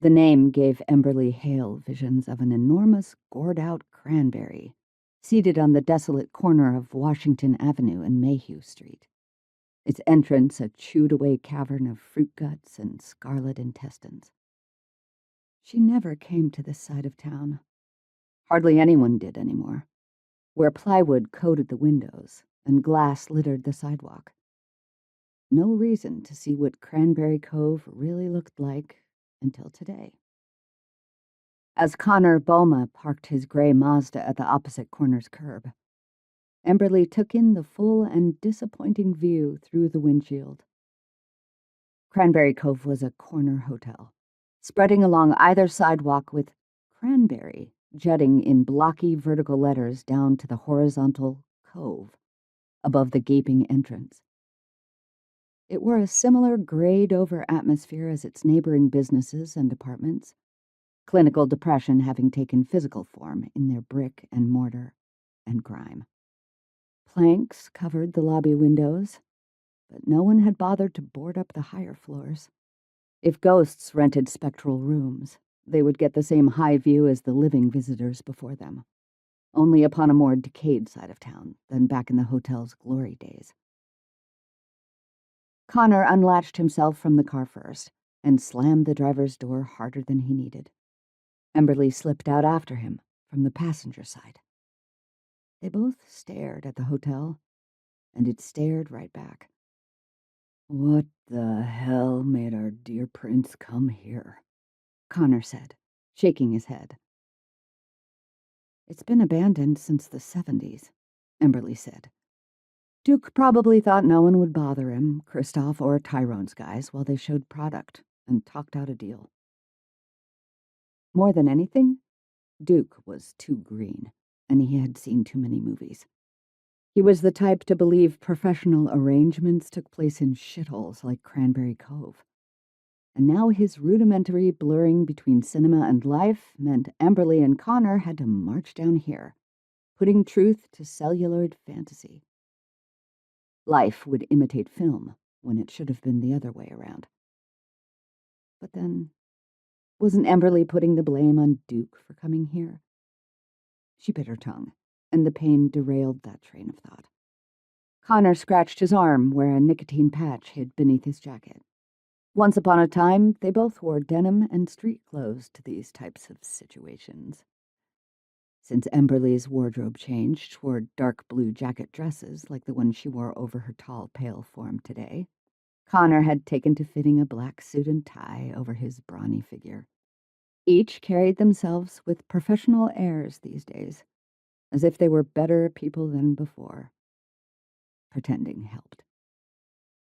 The name gave Emberly Hale visions of an enormous, gored-out cranberry, seated on the desolate corner of Washington Avenue and Mayhew Street. Its entrance a chewed-away cavern of fruit guts and scarlet intestines. She never came to this side of town. Hardly anyone did anymore, where plywood coated the windows and glass littered the sidewalk. No reason to see what Cranberry Cove really looked like until today. As Connor Boma parked his gray Mazda at the opposite corner's curb, Emberly took in the full and disappointing view through the windshield. Cranberry Cove was a corner hotel, spreading along either sidewalk with Cranberry jutting in blocky vertical letters down to the horizontal cove above the gaping entrance. It wore a similar grayed-over atmosphere as its neighboring businesses and apartments, clinical depression having taken physical form in their brick and mortar and grime. Planks covered the lobby windows, but no one had bothered to board up the higher floors. If ghosts rented spectral rooms, they would get the same high view as the living visitors before them, only upon a more decayed side of town than back in the hotel's glory days. Connor unlatched himself from the car first and slammed the driver's door harder than he needed. Emberly slipped out after him from the passenger side. They both stared at the hotel, and it stared right back. "What the hell made our dear prince come here?" Connor said, shaking his head. "It's been abandoned since the 70s, Emberly said. Duke probably thought no one would bother him, Kristoff or Tyrone's guys, while they showed product and talked out a deal. More than anything, Duke was too green, and he had seen too many movies. He was the type to believe professional arrangements took place in shitholes like Cranberry Cove. And now his rudimentary blurring between cinema and life meant Emberly and Connor had to march down here, putting truth to celluloid fantasy. Life would imitate film when it should have been the other way around. But then, wasn't Emberly putting the blame on Duke for coming here? She bit her tongue, and the pain derailed that train of thought. Connor scratched his arm where a nicotine patch hid beneath his jacket. Once upon a time, they both wore denim and street clothes to these types of situations. Since Emberly's wardrobe changed toward dark blue jacket dresses like the one she wore over her tall, pale form today, Connor had taken to fitting a black suit and tie over his brawny figure. Each carried themselves with professional airs these days, as if they were better people than before. Pretending helped.